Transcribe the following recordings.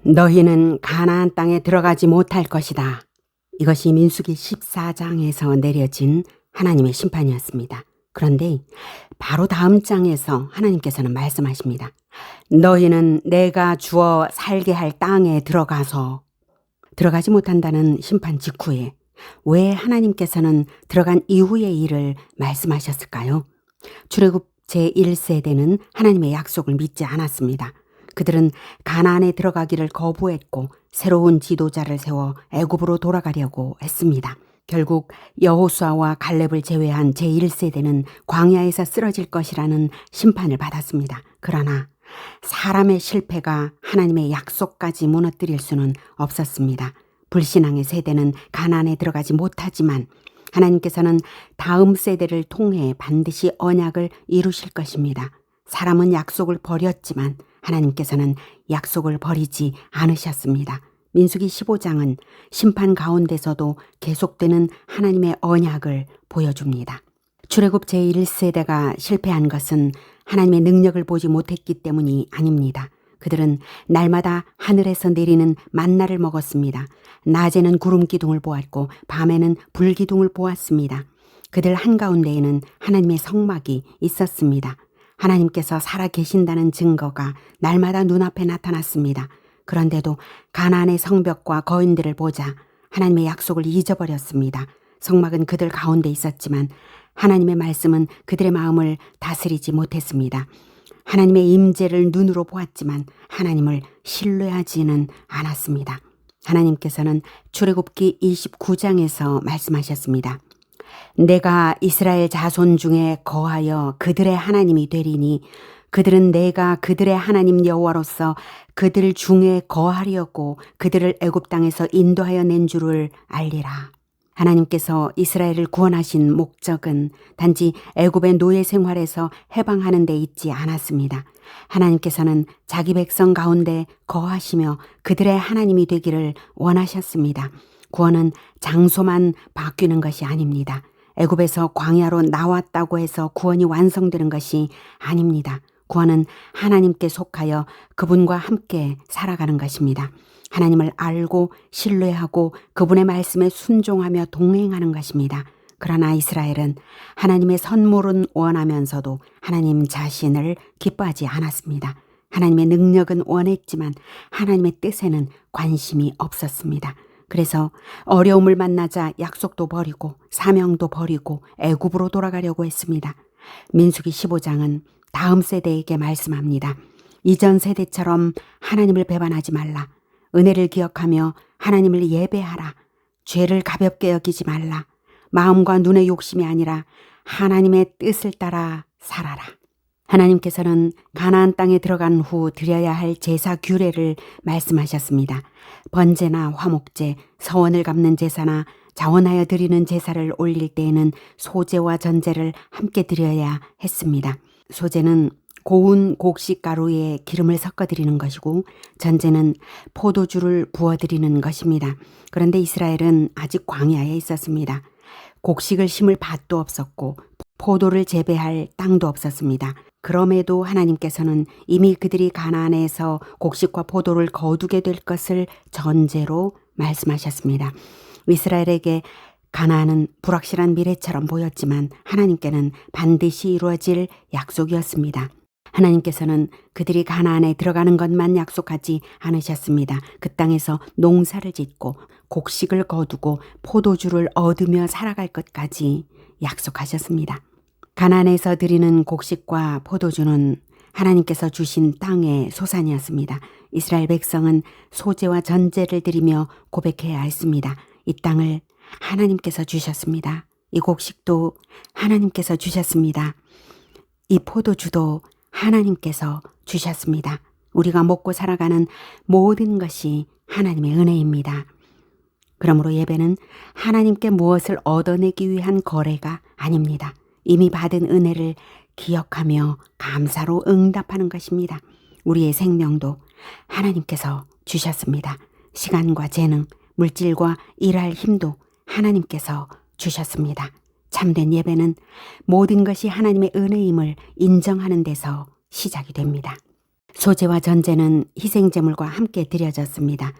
너희는 가나안 땅에 들어가지 못할 것이다. 이것이 민수기 14장에서 내려진 하나님의 심판이었습니다. 그런데 바로 다음 장에서 하나님께서는 말씀하십니다. 너희는 내가 주어 살게 할 땅에 들어가지 못한다는 심판 직후에 왜 하나님께서는 들어간 이후의 일을 말씀하셨을까요? 출애굽 제1세대는 하나님의 약속을 믿지 않았습니다. 그들은 가나안에 들어가기를 거부했고 새로운 지도자를 세워 애굽으로 돌아가려고 했습니다. 결국 여호수아와 갈렙을 제외한 제1세대는 광야에서 쓰러질 것이라는 심판을 받았습니다. 그러나 사람의 실패가 하나님의 약속까지 무너뜨릴 수는 없었습니다. 불신앙의 세대는 가나안에 들어가지 못하지만 하나님께서는 다음 세대를 통해 반드시 언약을 이루실 것입니다. 사람은 약속을 버렸지만 하나님께서는 약속을 버리지 않으셨습니다. 민수기 15장은 심판 가운데서도 계속되는 하나님의 언약을 보여줍니다. 출애굽 제1세대가 실패한 것은 하나님의 능력을 보지 못했기 때문이 아닙니다. 그들은 날마다 하늘에서 내리는 만나를 먹었습니다. 낮에는 구름 기둥을 보았고 밤에는 불 기둥을 보았습니다. 그들 한가운데에는 하나님의 성막이 있었습니다. 하나님께서 살아 계신다는 증거가 날마다 눈앞에 나타났습니다. 그런데도 가나안의 성벽과 거인들을 보자 하나님의 약속을 잊어버렸습니다. 성막은 그들 가운데 있었지만 하나님의 말씀은 그들의 마음을 다스리지 못했습니다. 하나님의 임재를 눈으로 보았지만 하나님을 신뢰하지는 않았습니다. 하나님께서는 출애굽기 29장에서 말씀하셨습니다. 내가 이스라엘 자손 중에 거하여 그들의 하나님이 되리니 그들은 내가 그들의 하나님 여호와로서 그들 중에 거하려고 그들을 애굽 땅에서 인도하여 낸 줄을 알리라. 하나님께서 이스라엘을 구원하신 목적은 단지 애굽의 노예 생활에서 해방하는 데 있지 않았습니다. 하나님께서는 자기 백성 가운데 거하시며 그들의 하나님이 되기를 원하셨습니다. 구원은 장소만 바뀌는 것이 아닙니다. 애굽에서 광야로 나왔다고 해서 구원이 완성되는 것이 아닙니다. 구원은 하나님께 속하여 그분과 함께 살아가는 것입니다. 하나님을 알고 신뢰하고 그분의 말씀에 순종하며 동행하는 것입니다. 그러나 이스라엘은 하나님의 선물은 원하면서도 하나님 자신을 기뻐하지 않았습니다. 하나님의 능력은 원했지만 하나님의 뜻에는 관심이 없었습니다. 그래서 어려움을 만나자 약속도 버리고 사명도 버리고 애굽으로 돌아가려고 했습니다. 민수기 15장은 다음 세대에게 말씀합니다. 이전 세대처럼 하나님을 배반하지 말라. 은혜를 기억하며 하나님을 예배하라. 죄를 가볍게 여기지 말라. 마음과 눈의 욕심이 아니라 하나님의 뜻을 따라 살아라. 하나님께서는 가나안 땅에 들어간 후 드려야 할 제사 규례를 말씀하셨습니다. 번제나 화목제, 서원을 갚는 제사나 자원하여 드리는 제사를 올릴 때에는 소제와 전제를 함께 드려야 했습니다. 소제는 고운 곡식가루에 기름을 섞어 드리는 것이고 전제는 포도주를 부어 드리는 것입니다. 그런데 이스라엘은 아직 광야에 있었습니다. 곡식을 심을 밭도 없었고 포도를 재배할 땅도 없었습니다. 그럼에도 하나님께서는 이미 그들이 가나안에서 곡식과 포도를 거두게 될 것을 전제로 말씀하셨습니다. 이스라엘에게 가나안은 불확실한 미래처럼 보였지만 하나님께는 반드시 이루어질 약속이었습니다. 하나님께서는 그들이 가나안에 들어가는 것만 약속하지 않으셨습니다. 그 땅에서 농사를 짓고 곡식을 거두고 포도주를 얻으며 살아갈 것까지 약속하셨습니다. 가나안에서 드리는 곡식과 포도주는 하나님께서 주신 땅의 소산이었습니다. 이스라엘 백성은 소제와 전제를 드리며 고백해야 했습니다. 이 땅을 하나님께서 주셨습니다. 이 곡식도 하나님께서 주셨습니다. 이 포도주도 하나님께서 주셨습니다. 우리가 먹고 살아가는 모든 것이 하나님의 은혜입니다. 그러므로 예배는 하나님께 무엇을 얻어내기 위한 거래가 아닙니다. 이미 받은 은혜를 기억하며 감사로 응답하는 것입니다. 우리의 생명도 하나님께서 주셨습니다. 시간과 재능, 물질과 일할 힘도 하나님께서 주셨습니다. 참된 예배는 모든 것이 하나님의 은혜임을 인정하는 데서 시작이 됩니다. 소재와 전제는 희생제물과 함께 드려졌습니다.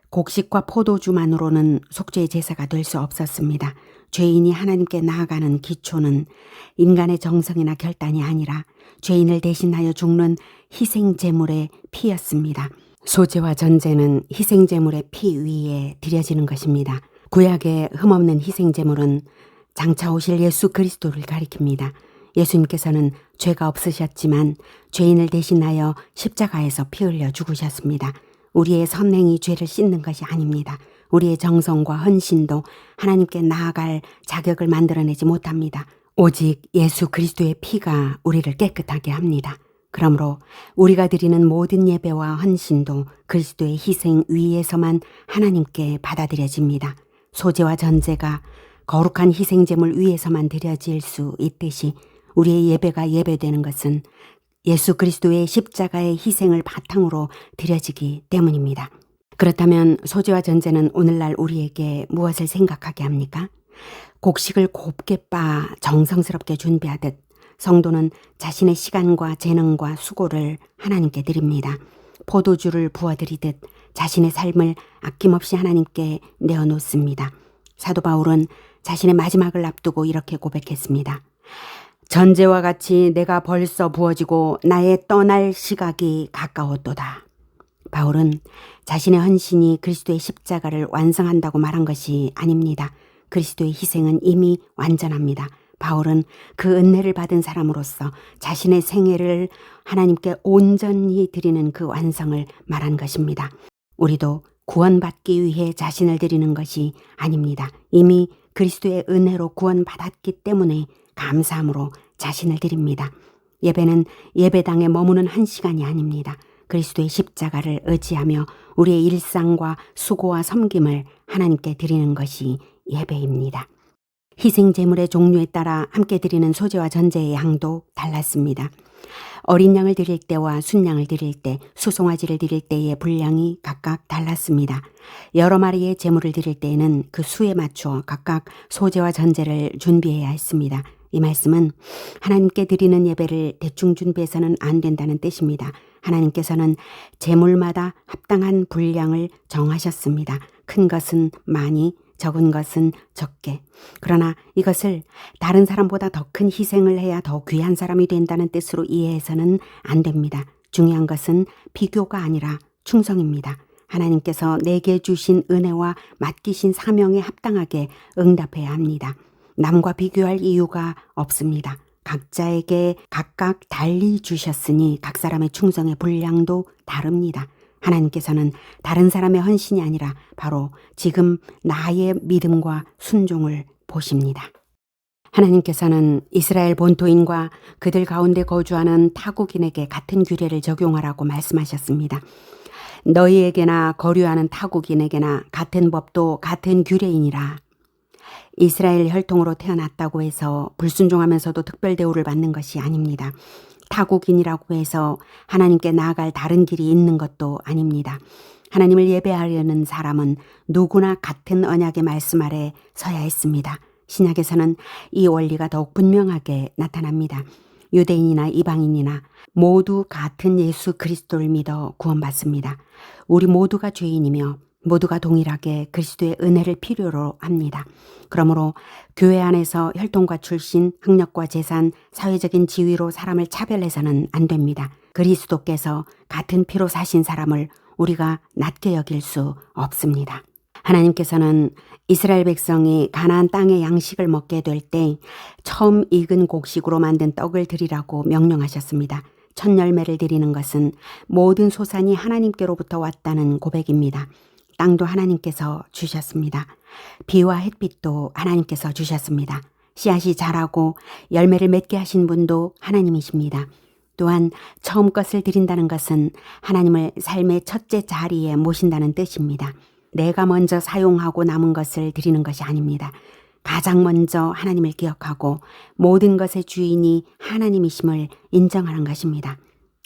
곡식과 포도주만으로는 속죄의 제사가 될 수 없었습니다. 죄인이 하나님께 나아가는 기초는 인간의 정성이나 결단이 아니라 죄인을 대신하여 죽는 희생제물의 피였습니다. 소재와 전제는 희생제물의 피 위에 드려지는 것입니다. 구약의 흠없는 희생제물은 장차 오실 예수 그리스도를 가리킵니다. 예수님께서는 죄가 없으셨지만 죄인을 대신하여 십자가에서 피 흘려 죽으셨습니다. 우리의 선행이 죄를 씻는 것이 아닙니다. 우리의 정성과 헌신도 하나님께 나아갈 자격을 만들어내지 못합니다. 오직 예수 그리스도의 피가 우리를 깨끗하게 합니다. 그러므로 우리가 드리는 모든 예배와 헌신도 그리스도의 희생 위에서만 하나님께 받아들여집니다. 소재와 전제가 거룩한 희생제물 위에서만 드려질 수 있듯이 우리의 예배가 예배되는 것은 예수 그리스도의 십자가의 희생을 바탕으로 드려지기 때문입니다. 그렇다면 소재와 전제는 오늘날 우리에게 무엇을 생각하게 합니까? 곡식을 곱게 빻아 정성스럽게 준비하듯 성도는 자신의 시간과 재능과 수고를 하나님께 드립니다. 포도주를 부어드리듯 자신의 삶을 아낌없이 하나님께 내어놓습니다. 사도 바울은 자신의 마지막을 앞두고 이렇게 고백했습니다. 전제와 같이 내가 벌써 부어지고 나의 떠날 시각이 가까웠도다. 바울은 자신의 헌신이 그리스도의 십자가를 완성한다고 말한 것이 아닙니다. 그리스도의 희생은 이미 완전합니다. 바울은 그 은혜를 받은 사람으로서 자신의 생애를 하나님께 온전히 드리는 그 완성을 말한 것입니다. 우리도 구원받기 위해 자신을 드리는 것이 아닙니다. 이미 그리스도의 은혜로 구원받았기 때문에 감사함으로 자신을 드립니다. 예배는 예배당에 머무는 한 시간이 아닙니다. 그리스도의 십자가를 의지하며 우리의 일상과 수고와 섬김을 하나님께 드리는 것이 예배입니다. 희생제물의 종류에 따라 함께 드리는 소재와 전제의 양도 달랐습니다. 어린 양을 드릴 때와 순양을 드릴 때, 수송아지를 드릴 때의 분량이 각각 달랐습니다. 여러 마리의 제물을 드릴 때에는 그 수에 맞추어 각각 소재와 전제를 준비해야 했습니다. 이 말씀은 하나님께 드리는 예배를 대충 준비해서는 안 된다는 뜻입니다. 하나님께서는 제물마다 합당한 분량을 정하셨습니다. 큰 것은 많이, 적은 것은 적게. 그러나 이것을 다른 사람보다 더 큰 희생을 해야 더 귀한 사람이 된다는 뜻으로 이해해서는 안 됩니다. 중요한 것은 비교가 아니라 충성입니다. 하나님께서 내게 주신 은혜와 맡기신 사명에 합당하게 응답해야 합니다. 남과 비교할 이유가 없습니다. 각자에게 각각 달리 주셨으니 각 사람의 충성의 분량도 다릅니다. 하나님께서는 다른 사람의 헌신이 아니라 바로 지금 나의 믿음과 순종을 보십니다. 하나님께서는 이스라엘 본토인과 그들 가운데 거주하는 타국인에게 같은 규례를 적용하라고 말씀하셨습니다. 너희에게나 거류하는 타국인에게나 같은 법도 같은 규례이니라. 이스라엘 혈통으로 태어났다고 해서 불순종하면서도 특별 대우를 받는 것이 아닙니다. 타국인이라고 해서 하나님께 나아갈 다른 길이 있는 것도 아닙니다. 하나님을 예배하려는 사람은 누구나 같은 언약의 말씀 아래 서야 했습니다. 신약에서는 이 원리가 더욱 분명하게 나타납니다. 유대인이나 이방인이나 모두 같은 예수 그리스도를 믿어 구원받습니다. 우리 모두가 죄인이며 모두가 동일하게 그리스도의 은혜를 필요로 합니다. 그러므로 교회 안에서 혈통과 출신, 학력과 재산, 사회적인 지위로 사람을 차별해서는 안 됩니다. 그리스도께서 같은 피로 사신 사람을 우리가 낮게 여길 수 없습니다. 하나님께서는 이스라엘 백성이 가나안 땅의 양식을 먹게 될 때 처음 익은 곡식으로 만든 떡을 드리라고 명령하셨습니다. 첫 열매를 드리는 것은 모든 소산이 하나님께로부터 왔다는 고백입니다. 땅도 하나님께서 주셨습니다. 비와 햇빛도 하나님께서 주셨습니다. 씨앗이 자라고 열매를 맺게 하신 분도 하나님이십니다. 또한 처음 것을 드린다는 것은 하나님을 삶의 첫째 자리에 모신다는 뜻입니다. 내가 먼저 사용하고 남은 것을 드리는 것이 아닙니다. 가장 먼저 하나님을 기억하고 모든 것의 주인이 하나님이심을 인정하는 것입니다.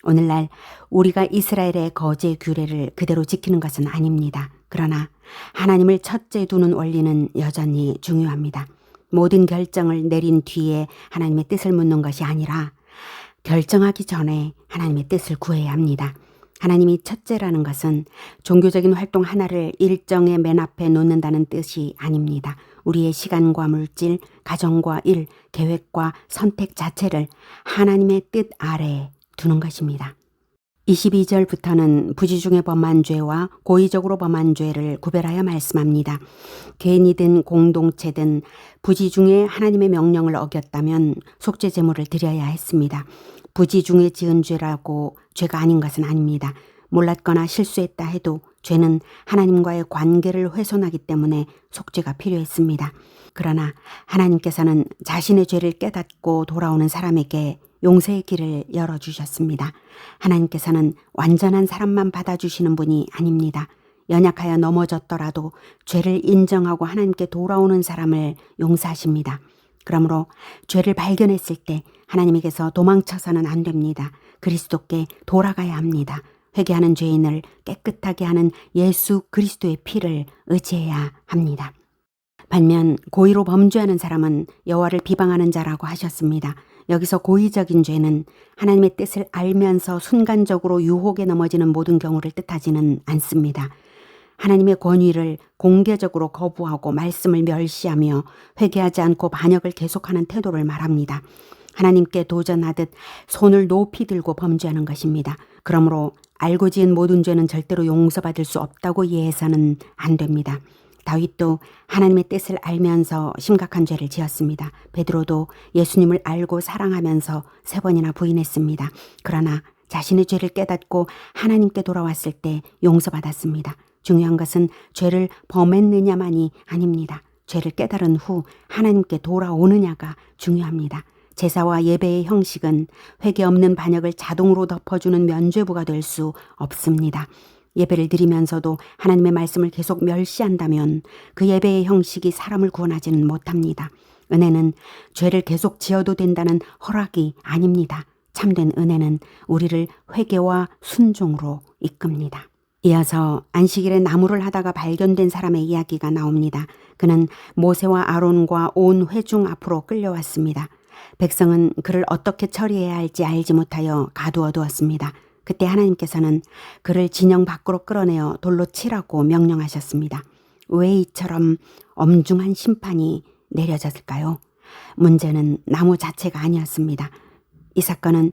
오늘날 우리가 이스라엘의 거제 규례를 그대로 지키는 것은 아닙니다. 그러나 하나님을 첫째 두는 원리는 여전히 중요합니다. 모든 결정을 내린 뒤에 하나님의 뜻을 묻는 것이 아니라 결정하기 전에 하나님의 뜻을 구해야 합니다. 하나님이 첫째라는 것은 종교적인 활동 하나를 일정의 맨 앞에 놓는다는 뜻이 아닙니다. 우리의 시간과 물질, 가정과 일, 계획과 선택 자체를 하나님의 뜻 아래에 두는 것입니다. 22절부터는 부지 중에 범한 죄와 고의적으로 범한 죄를 구별하여 말씀합니다. 개인이든 공동체든 부지 중에 하나님의 명령을 어겼다면 속죄 제물을 드려야 했습니다. 부지 중에 지은 죄라고 죄가 아닌 것은 아닙니다. 몰랐거나 실수했다 해도 죄는 하나님과의 관계를 훼손하기 때문에 속죄가 필요했습니다. 그러나 하나님께서는 자신의 죄를 깨닫고 돌아오는 사람에게 용서의 길을 열어주셨습니다. 하나님께서는 완전한 사람만 받아주시는 분이 아닙니다. 연약하여 넘어졌더라도 죄를 인정하고 하나님께 돌아오는 사람을 용서하십니다. 그러므로 죄를 발견했을 때 하나님에게서 도망쳐서는 안 됩니다. 그리스도께 돌아가야 합니다. 회개하는 죄인을 깨끗하게 하는 예수 그리스도의 피를 의지해야 합니다. 반면 고의로 범죄하는 사람은 여호와를 비방하는 자라고 하셨습니다. 여기서 고의적인 죄는 하나님의 뜻을 알면서 순간적으로 유혹에 넘어지는 모든 경우를 뜻하지는 않습니다. 하나님의 권위를 공개적으로 거부하고 말씀을 멸시하며 회개하지 않고 반역을 계속하는 태도를 말합니다. 하나님께 도전하듯 손을 높이 들고 범죄하는 것입니다. 그러므로 알고 지은 모든 죄는 절대로 용서받을 수 없다고 이해해서는 안 됩니다. 다윗도 하나님의 뜻을 알면서 심각한 죄를 지었습니다. 베드로도 예수님을 알고 사랑하면서 3번이나 부인했습니다. 그러나 자신의 죄를 깨닫고 하나님께 돌아왔을 때 용서받았습니다. 중요한 것은 죄를 범했느냐만이 아닙니다. 죄를 깨달은 후 하나님께 돌아오느냐가 중요합니다. 제사와 예배의 형식은 회개 없는 반역을 자동으로 덮어주는 면죄부가 될 수 없습니다. 예배를 드리면서도 하나님의 말씀을 계속 멸시한다면 그 예배의 형식이 사람을 구원하지는 못합니다. 은혜는 죄를 계속 지어도 된다는 허락이 아닙니다. 참된 은혜는 우리를 회개와 순종으로 이끕니다. 이어서 안식일에 나무를 하다가 발견된 사람의 이야기가 나옵니다. 그는 모세와 아론과 온 회중 앞으로 끌려왔습니다. 백성은 그를 어떻게 처리해야 할지 알지 못하여 가두어 두었습니다. 그때 하나님께서는 그를 진영 밖으로 끌어내어 돌로 치라고 명령하셨습니다. 왜 이처럼 엄중한 심판이 내려졌을까요? 문제는 나무 자체가 아니었습니다. 이 사건은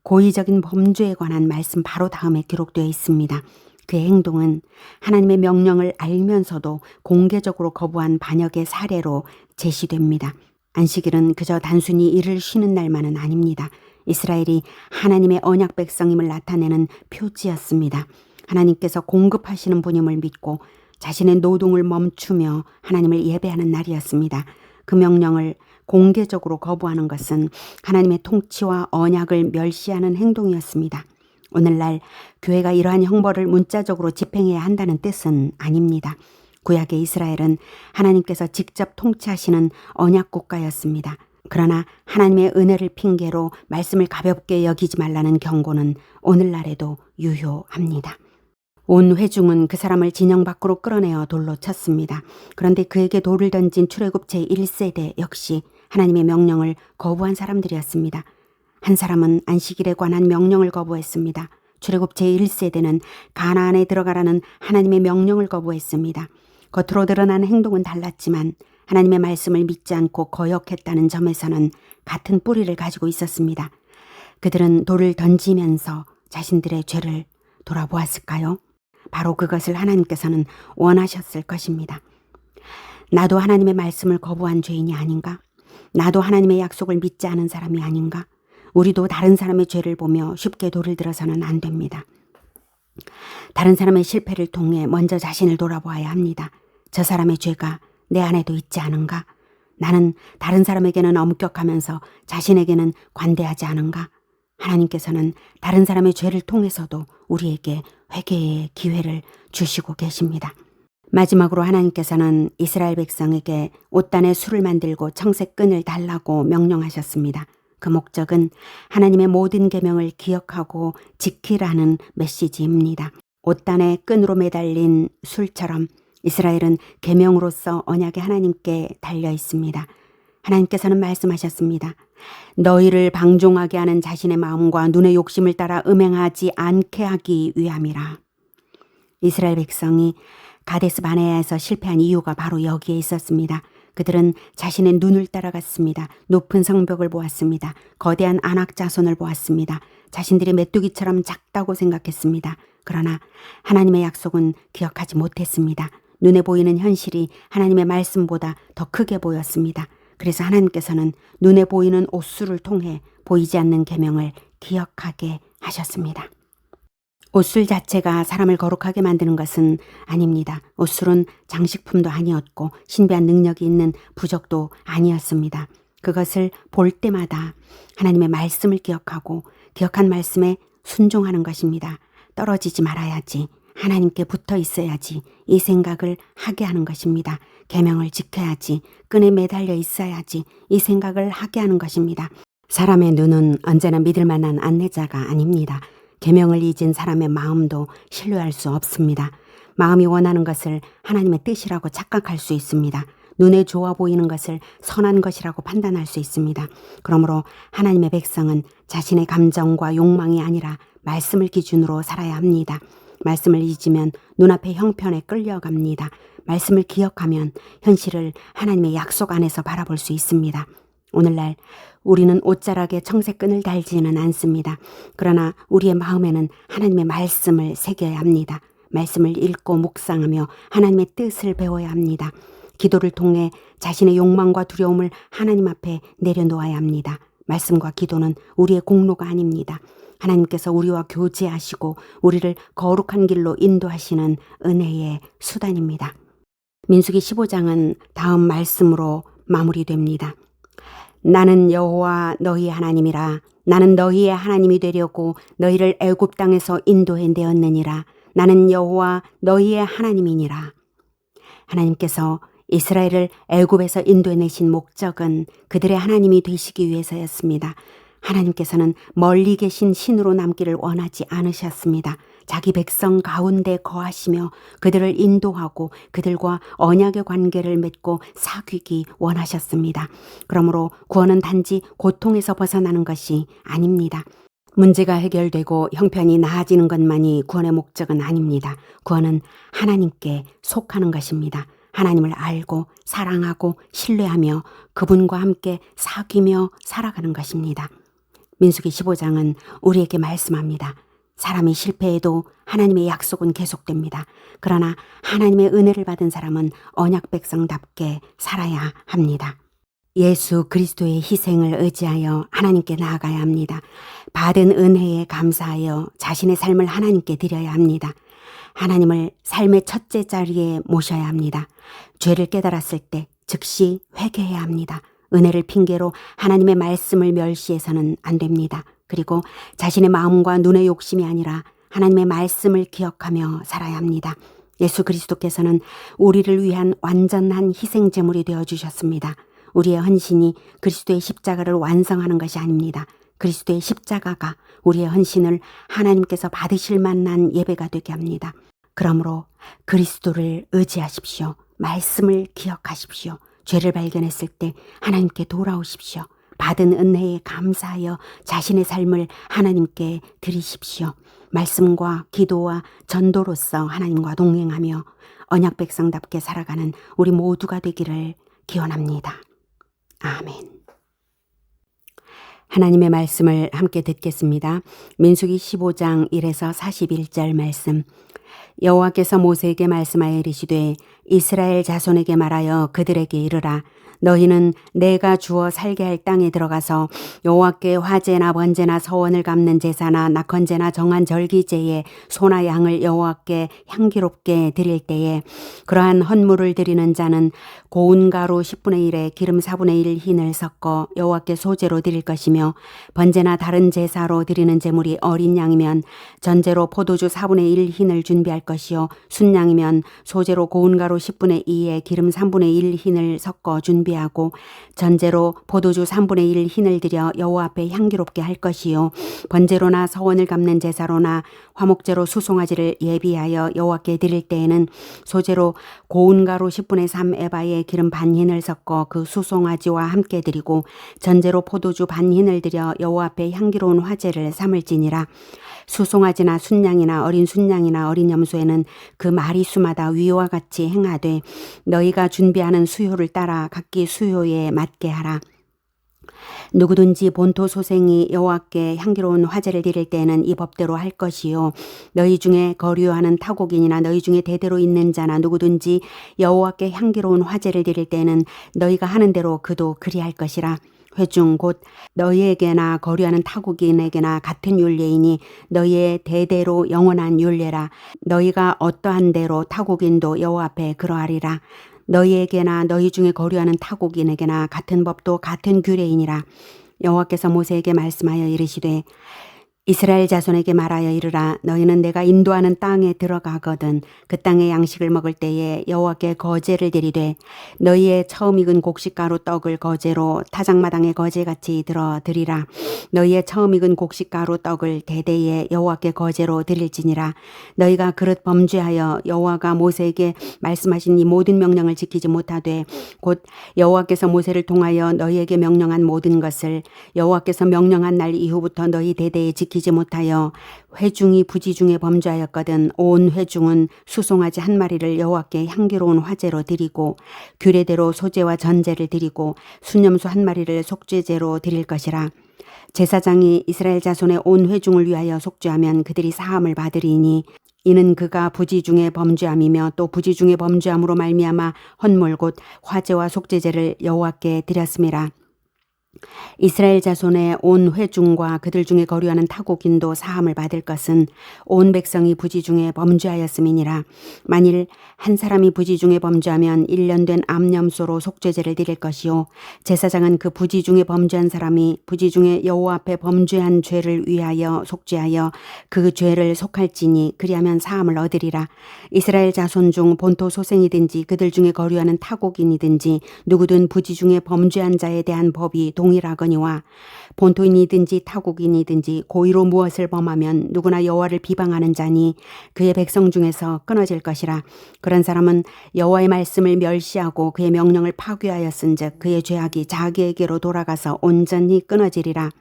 고의적인 범죄에 관한 말씀 바로 다음에 기록되어 있습니다. 그의 행동은 하나님의 명령을 알면서도 공개적으로 거부한 반역의 사례로 제시됩니다. 안식일은 그저 단순히 일을 쉬는 날만은 아닙니다. 이스라엘이 하나님의 언약 백성임을 나타내는 표지였습니다. 하나님께서 공급하시는 분임을 믿고 자신의 노동을 멈추며 하나님을 예배하는 날이었습니다. 그 명령을 공개적으로 거부하는 것은 하나님의 통치와 언약을 멸시하는 행동이었습니다. 오늘날 교회가 이러한 형벌을 문자적으로 집행해야 한다는 뜻은 아닙니다. 구약의 이스라엘은 하나님께서 직접 통치하시는 언약 국가였습니다. 그러나 하나님의 은혜를 핑계로 말씀을 가볍게 여기지 말라는 경고는 오늘날에도 유효합니다. 온 회중은 그 사람을 진영 밖으로 끌어내어 돌로 쳤습니다. 그런데 그에게 돌을 던진 출애굽 제1세대 역시 하나님의 명령을 거부한 사람들이었습니다. 한 사람은 안식일에 관한 명령을 거부했습니다. 출애굽 제1세대는 가나안에 들어가라는 하나님의 명령을 거부했습니다. 겉으로 드러나는 행동은 달랐지만 하나님의 말씀을 믿지 않고 거역했다는 점에서는 같은 뿌리를 가지고 있었습니다. 그들은 돌을 던지면서 자신들의 죄를 돌아보았을까요? 바로 그것을 하나님께서는 원하셨을 것입니다. 나도 하나님의 말씀을 거부한 죄인이 아닌가? 나도 하나님의 약속을 믿지 않은 사람이 아닌가? 우리도 다른 사람의 죄를 보며 쉽게 돌을 들어서는 안 됩니다. 다른 사람의 실패를 통해 먼저 자신을 돌아보아야 합니다. 저 사람의 죄가 내 안에도 있지 않은가? 나는 다른 사람에게는 엄격하면서 자신에게는 관대하지 않은가? 하나님께서는 다른 사람의 죄를 통해서도 우리에게 회개의 기회를 주시고 계십니다. 마지막으로 하나님께서는 이스라엘 백성에게 옷단에 술을 만들고 청색 끈을 달라고 명령하셨습니다. 그 목적은 하나님의 모든 계명을 기억하고 지키라는 메시지입니다. 옷단에 끈으로 매달린 술처럼 이스라엘은 계명으로서 언약의 하나님께 달려 있습니다. 하나님께서는 말씀하셨습니다. 너희를 방종하게 하는 자신의 마음과 눈의 욕심을 따라 음행하지 않게 하기 위함이라. 이스라엘 백성이 가데스 바네아에서 실패한 이유가 바로 여기에 있었습니다. 그들은 자신의 눈을 따라갔습니다. 높은 성벽을 보았습니다. 거대한 안악 자손을 보았습니다. 자신들이 메뚜기처럼 작다고 생각했습니다. 그러나 하나님의 약속은 기억하지 못했습니다. 눈에 보이는 현실이 하나님의 말씀보다 더 크게 보였습니다. 그래서 하나님께서는 눈에 보이는 옷수를 통해 보이지 않는 계명을 기억하게 하셨습니다. 옷술 자체가 사람을 거룩하게 만드는 것은 아닙니다. 옷술은 장식품도 아니었고 신비한 능력이 있는 부적도 아니었습니다. 그것을 볼 때마다 하나님의 말씀을 기억하고 기억한 말씀에 순종하는 것입니다. 떨어지지 말아야지, 하나님께 붙어 있어야지, 이 생각을 하게 하는 것입니다. 계명을 지켜야지, 끈에 매달려 있어야지, 이 생각을 하게 하는 것입니다. 사람의 눈은 언제나 믿을 만한 안내자가 아닙니다. 계명을 잊은 사람의 마음도 신뢰할 수 없습니다. 마음이 원하는 것을 하나님의 뜻이라고 착각할 수 있습니다. 눈에 좋아 보이는 것을 선한 것이라고 판단할 수 있습니다. 그러므로 하나님의 백성은 자신의 감정과 욕망이 아니라 말씀을 기준으로 살아야 합니다. 말씀을 잊으면 눈앞의 형편에 끌려갑니다. 말씀을 기억하면 현실을 하나님의 약속 안에서 바라볼 수 있습니다. 오늘날 우리는 옷자락에 청색끈을 달지는 않습니다. 그러나 우리의 마음에는 하나님의 말씀을 새겨야 합니다. 말씀을 읽고 묵상하며 하나님의 뜻을 배워야 합니다. 기도를 통해 자신의 욕망과 두려움을 하나님 앞에 내려놓아야 합니다. 말씀과 기도는 우리의 공로가 아닙니다. 하나님께서 우리와 교제하시고 우리를 거룩한 길로 인도하시는 은혜의 수단입니다. 민수기 15장은 다음 말씀으로 마무리됩니다. 나는 여호와 너희의 하나님이라. 나는 너희의 하나님이 되려고 너희를 애굽 땅에서 인도해 내었느니라. 나는 여호와 너희의 하나님이니라. 하나님께서 이스라엘을 애굽에서 인도해내신 목적은 그들의 하나님이 되시기 위해서였습니다. 하나님께서는 멀리 계신 신으로 남기를 원하지 않으셨습니다. 자기 백성 가운데 거하시며 그들을 인도하고 그들과 언약의 관계를 맺고 사귀기 원하셨습니다. 그러므로 구원은 단지 고통에서 벗어나는 것이 아닙니다. 문제가 해결되고 형편이 나아지는 것만이 구원의 목적은 아닙니다. 구원은 하나님께 속하는 것입니다. 하나님을 알고 사랑하고 신뢰하며 그분과 함께 사귀며 살아가는 것입니다. 민수기 15장은 우리에게 말씀합니다. 사람이 실패해도 하나님의 약속은 계속됩니다. 그러나 하나님의 은혜를 받은 사람은 언약 백성답게 살아야 합니다. 예수 그리스도의 희생을 의지하여 하나님께 나아가야 합니다. 받은 은혜에 감사하여 자신의 삶을 하나님께 드려야 합니다. 하나님을 삶의 첫째 자리에 모셔야 합니다. 죄를 깨달았을 때 즉시 회개해야 합니다. 은혜를 핑계로 하나님의 말씀을 멸시해서는 안 됩니다. 그리고 자신의 마음과 눈의 욕심이 아니라 하나님의 말씀을 기억하며 살아야 합니다. 예수 그리스도께서는 우리를 위한 완전한 희생 제물이 되어주셨습니다. 우리의 헌신이 그리스도의 십자가를 완성하는 것이 아닙니다. 그리스도의 십자가가 우리의 헌신을 하나님께서 받으실 만한 예배가 되게 합니다. 그러므로 그리스도를 의지하십시오. 말씀을 기억하십시오. 죄를 발견했을 때 하나님께 돌아오십시오. 받은 은혜에 감사하여 자신의 삶을 하나님께 드리십시오. 말씀과 기도와 전도로서 하나님과 동행하며 언약 백성답게 살아가는 우리 모두가 되기를 기원합니다. 아멘. 하나님의 말씀을 함께 듣겠습니다. 민수기 15장 1에서 41절 말씀. 여호와께서 모세에게 말씀하여 이르시되 이스라엘 자손에게 말하여 그들에게 이르라. 너희는 내가 주어 살게 할 땅에 들어가서 여호와께 화제나 번제나 서원을 갚는 제사나 낙헌제나 정한 절기제에 소나 양을 여호와께 향기롭게 드릴 때에 그러한 헌물을 드리는 자는 고운 가루 10분의 1에 기름 4분의 1 흰을 섞어 여호와께 소제로 드릴 것이며 번제나 다른 제사로 드리는 제물이 어린 양이면 전제로 포도주 4분의 1 흰을 준 준비할 것이요 순양이면 소재로 고운 가루 10분의 2에 기름 3분의 1 흰을 섞어 준비하고 전제로 포도주 3분의 1 흰을 들여 여호와 앞에 향기롭게 할 것이요 번제로나 서원을 갚는 제사로나 화목제로 수송아지를 예비하여 여호와께 드릴 때에는 소재로 고운 가루 10분의 3 에바에 기름 반 흰을 섞어 그 수송아지와 함께 드리고 전제로 포도주 반 흰을 들여 여호와 앞에 향기로운 화제를 삼을지니라. 수송아지나 순양이나 어린 순양이나 어린 염소에는 그 마리수마다 위와 같이 행하되 너희가 준비하는 수요를 따라 각기 수요에 맞게 하라. 누구든지 본토 소생이 여호와께 향기로운 화제를 드릴 때에는 이 법대로 할 것이요 너희 중에 거류하는 타국인이나 너희 중에 대대로 있는 자나 누구든지 여호와께 향기로운 화제를 드릴 때에는 너희가 하는 대로 그도 그리할 것이라. 회중 곧 너희에게나 거류하는 타국인에게나 같은 율례이니 너희의 대대로 영원한 율례라. 너희가 어떠한 대로 타국인도 여호와 앞에 그러하리라. 너희에게나 너희 중에 거류하는 타국인에게나 같은 법도 같은 규례이니라. 여호와께서 모세에게 말씀하여 이르시되 이스라엘 자손에게 말하여 이르라. 너희는 내가 인도하는 땅에 들어가거든 그 땅의 양식을 먹을 때에 여호와께 거제를 드리되 너희의 처음 익은 곡식가루 떡을 거제로 타작마당의 거제같이 들어 드리라. 너희의 처음 익은 곡식가루 떡을 대대에 여호와께 거제로 드릴지니라. 너희가 그릇 범죄하여 여호와가 모세에게 말씀하신 이 모든 명령을 지키지 못하되 곧 여호와께서 모세를 통하여 너희에게 명령한 모든 것을 여호와께서 명령한 날 이후부터 너희 대대에 지키지 못하여 회중이 부지 중에 범죄하였거든 온 회중은 수송아지 한 마리를 여호와께 향기로운 화제로 드리고 규례대로 소제와 전제를 드리고 순염소 한 마리를 속죄제로 드릴 것이라. 제사장이 이스라엘 자손의 온 회중을 위하여 속죄하면 그들이 사함을 받으리니 이는 그가 부지 중에 범죄함이며 또 부지 중에 범죄함으로 말미암아 헌물 곧 화제와 속죄제를 여호와께 드렸음이라. 이스라엘 자손의 온 회중과 그들 중에 거류하는 타국인도 사함을 받을 것은 온 백성이 부지 중에 범죄하였음이니라. 만일 한 사람이 부지 중에 범죄하면 1년 된 암염소로 속죄제를 드릴 것이요 제사장은 그 부지 중에 범죄한 사람이 부지 중에 여호와 앞에 범죄한 죄를 위하여 속죄하여 그 죄를 속할지니 그리하면 사함을 얻으리라. 이스라엘 자손 중 본토 소생이든지 그들 중에 거류하는 타국인이든지 누구든 부지 중에 범죄한 자에 대한 법이 동일하거니와 본토인이든지 타국인이든지 고의로 무엇을 범하면 누구나 여호와를 비방하는 자니 그의 백성 중에서 끊어질 것이라. 그런 사람은 여호와의 말씀을 멸시하고 그의 명령을 파괴하였은즉 그의 죄악이 자기에게로 돌아가서 온전히 끊어지리라.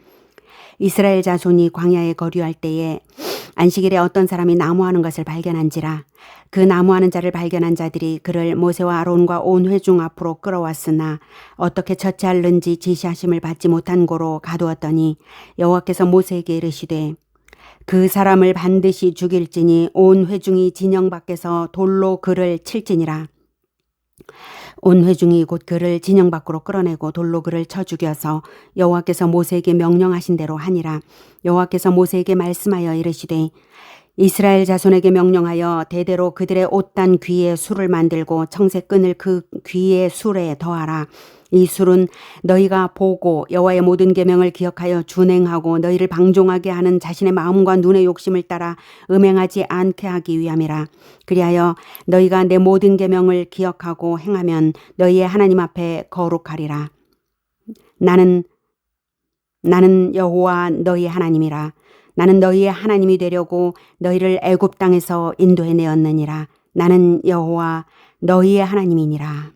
이스라엘 자손이 광야에 거류할 때에 안식일에 어떤 사람이 나무하는 것을 발견한지라. 그 나무하는 자를 발견한 자들이 그를 모세와 아론과 온 회중 앞으로 끌어왔으나 어떻게 처치할는지 지시하심을 받지 못한 고로 가두었더니 여호와께서 모세에게 이르시되 그 사람을 반드시 죽일지니 온 회중이 진영 밖에서 돌로 그를 칠지니라. 온 회중이 곧 그를 진영 밖으로 끌어내고 돌로 그를 쳐 죽여서 여호와께서 모세에게 명령하신 대로 하니라. 여호와께서 모세에게 말씀하여 이르시되 이스라엘 자손에게 명령하여 대대로 그들의 옷단 귀에 술을 만들고 청색끈을 그 귀의 술에 더하라. 이 술은 너희가 보고 여호와의 모든 계명을 기억하여 준행하고 너희를 방종하게 하는 자신의 마음과 눈의 욕심을 따라 음행하지 않게 하기 위함이라. 그리하여 너희가 내 모든 계명을 기억하고 행하면 너희의 하나님 앞에 거룩하리라. 나는 여호와 너희의 하나님이라. 나는 너희의 하나님이 되려고 너희를 애굽 땅에서 인도해 내었느니라. 나는 여호와 너희의 하나님이니라.